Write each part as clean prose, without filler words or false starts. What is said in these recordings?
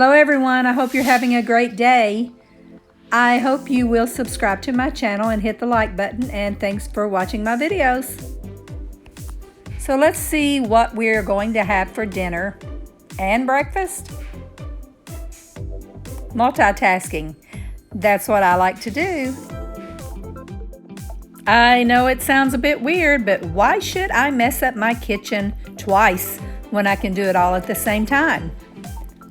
Hello everyone, I hope you're having a great day. I hope you will subscribe to my channel and hit the like button, and thanks for watching my videos. So let's see what we're going to have for dinner and breakfast. Multitasking, that's what I like to do. I know it sounds a bit weird, but why should I mess up my kitchen twice when I can do it all at the same time?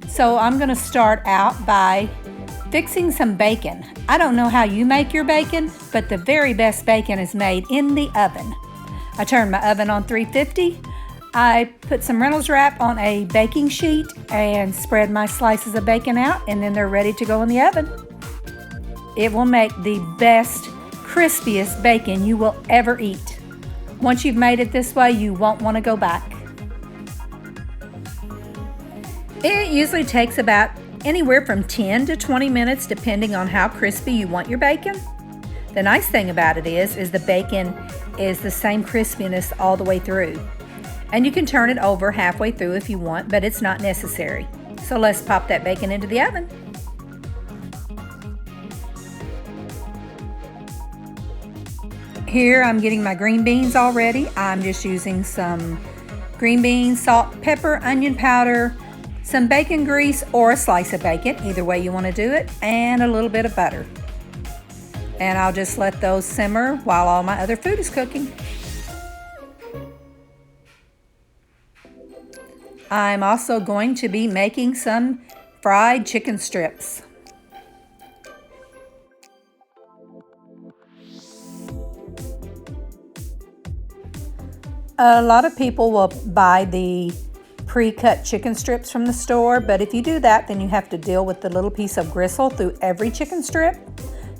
So I'm going to start out by fixing some bacon. I don't know how you make your bacon, but the very best bacon is made in the oven. I turned my oven on 350. I put some Reynolds wrap on a baking sheet and spread my slices of bacon out, and then they're ready to go in the oven. It will make the best, crispiest bacon you will ever eat. Once you've made it this way, you won't want to go back. It usually takes about anywhere from 10 to 20 minutes depending on how crispy you want your bacon. The nice thing about it is the bacon is the same crispiness all the way through. And you can turn it over halfway through if you want, but it's not necessary. So let's pop that bacon into the oven. Here I'm getting my green beans all ready. I'm just using some green beans, salt, pepper, onion powder, some bacon grease or a slice of bacon, either way you want to do it, and a little bit of butter. And I'll just let those simmer while all my other food is cooking. I'm also going to be making some fried chicken strips. A lot of people will buy the pre-cut chicken strips from the store, but if you do that, then you have to deal with the little piece of gristle through every chicken strip.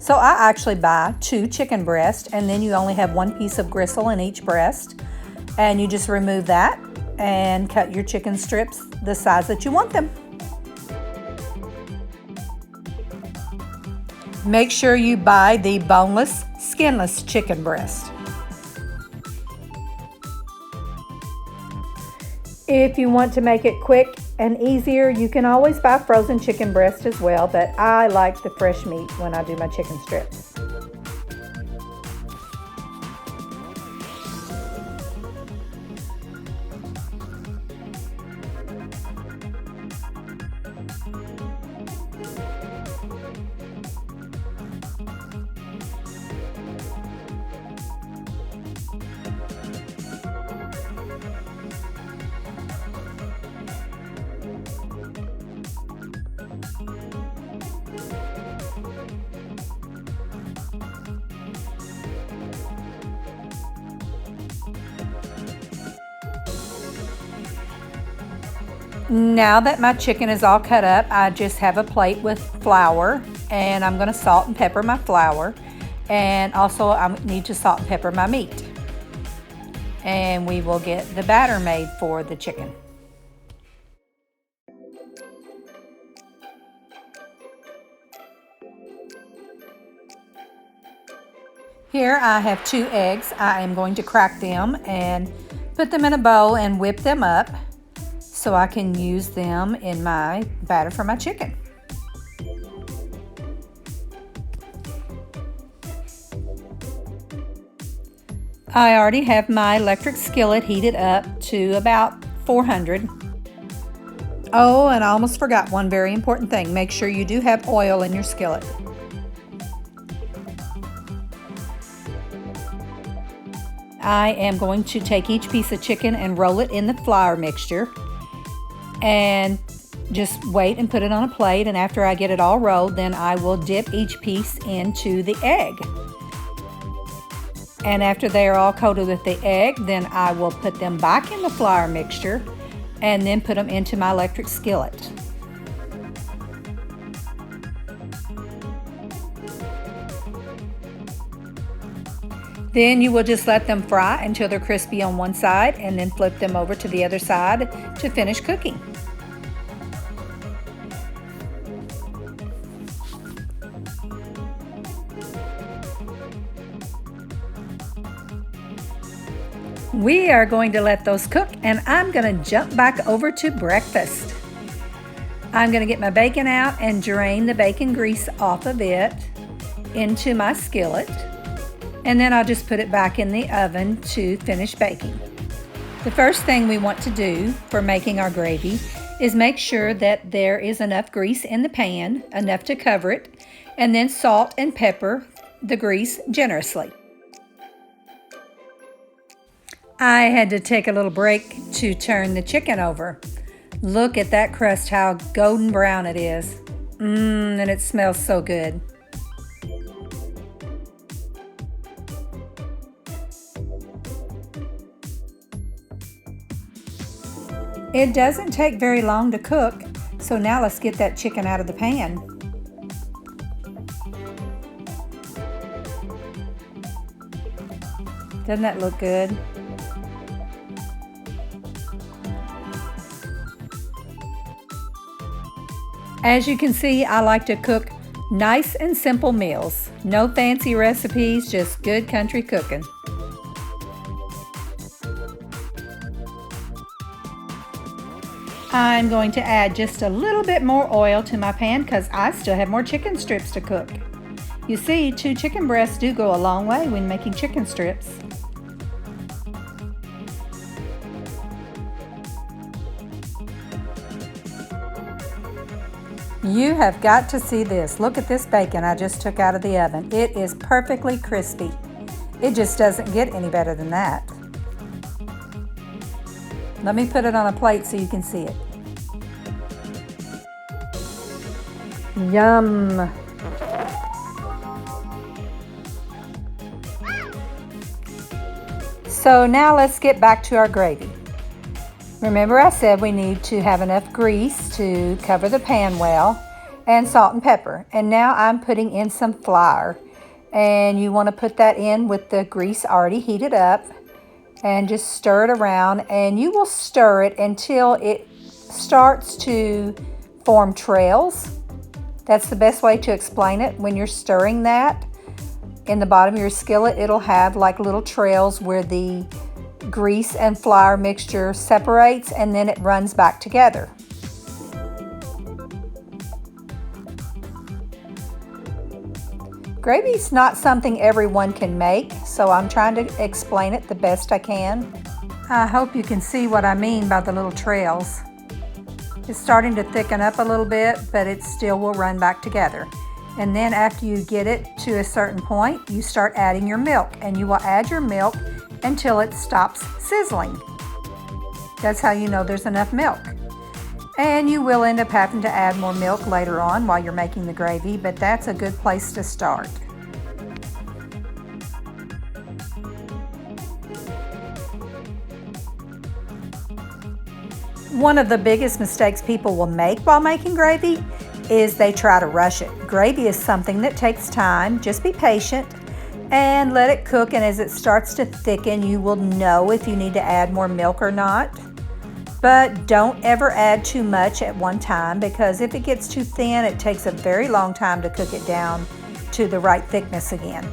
So I actually buy 2 chicken breasts, and then you only have 1 piece of gristle in each breast, and you just remove that and cut your chicken strips the size that you want them. Make sure you buy the boneless, skinless chicken breast. If you want to make it quick and easier, you can always buy frozen chicken breast as well, but I like the fresh meat when I do my chicken strips. Now that my chicken is all cut up, I just have a plate with flour, and I'm going to salt and pepper my flour, and also I need to salt and pepper my meat. And we will get the batter made for the chicken. Here I have 2 eggs. I am going to crack them and put them in a bowl and whip them up so I can use them in my batter for my chicken. I already have my electric skillet heated up to about 400. Oh, and I almost forgot one very important thing. Make sure you do have oil in your skillet. I am going to take each piece of chicken and roll it in the flour mixture, and just wait and put it on a plate, and after I get it all rolled, then I will dip each piece into the egg. And after they are all coated with the egg, then I will put them back in the flour mixture and then put them into my electric skillet. Then you will just let them fry until they're crispy on one side, and then flip them over to the other side to finish cooking. We are going to let those cook, and I'm going to jump back over to breakfast. I'm going to get my bacon out and drain the bacon grease off of it into my skillet. And then I'll just put it back in the oven to finish baking. The first thing we want to do for making our gravy is make sure that there is enough grease in the pan, enough to cover it, and then salt and pepper the grease generously. I had to take a little break to turn the chicken over. Look at that crust, how golden brown it is. And it smells so good. It doesn't take very long to cook, so now let's get that chicken out of the pan. Doesn't that look good? As you can see, I like to cook nice and simple meals. No fancy recipes, just good country cooking. I'm going to add just a little bit more oil to my pan because I still have more chicken strips to cook. You see, 2 chicken breasts do go a long way when making chicken strips. You have got to see this. Look at this bacon I just took out of the oven. It is perfectly crispy. It just doesn't get any better than that. Let me put it on a plate so you can see it. Yum! So now let's get back to our gravy. Remember I said we need to have enough grease to cover the pan well, and salt and pepper. And now I'm putting in some flour. And you want to put that in with the grease already heated up. And just stir it around, and you will stir it until it starts to form trails. That's the best way to explain it. When you're stirring that, in the bottom of your skillet, it'll have like little trails where the grease and flour mixture separates and then it runs back together. Gravy's not something everyone can make, so I'm trying to explain it the best I can. I hope you can see what I mean by the little trails. It's starting to thicken up a little bit, but it still will run back together. And then after you get it to a certain point, you start adding your milk, and you will add your milk until it stops sizzling. That's how you know there's enough milk. And you will end up having to add more milk later on while you're making the gravy, but that's a good place to start. One of the biggest mistakes people will make while making gravy is they try to rush it. Gravy is something that takes time. Just be patient and let it cook, and as it starts to thicken, you will know if you need to add more milk or not. But don't ever add too much at one time, because if it gets too thin, it takes a very long time to cook it down to the right thickness again.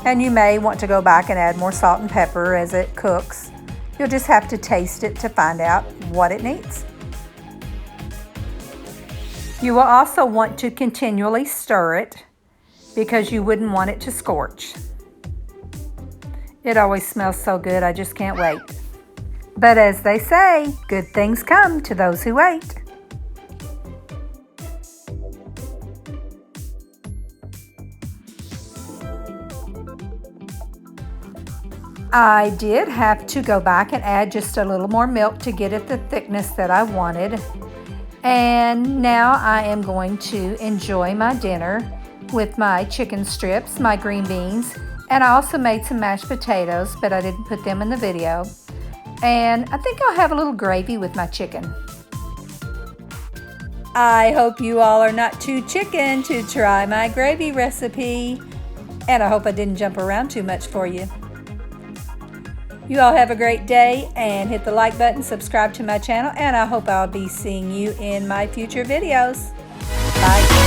And you may want to go back and add more salt and pepper as it cooks. You'll just have to taste it to find out what it needs. You will also want to continually stir it because you wouldn't want it to scorch. It always smells so good, I just can't wait. But as they say, good things come to those who wait. I did have to go back and add just a little more milk to get it the thickness that I wanted. And now I am going to enjoy my dinner with my chicken strips, my green beans, and I also made some mashed potatoes, but I didn't put them in the video. And I think I'll have a little gravy with my chicken. I hope you all are not too chicken to try my gravy recipe. And I hope I didn't jump around too much for you. You all have a great day, and hit the like button, subscribe to my channel, and I hope I'll be seeing you in my future videos. Bye.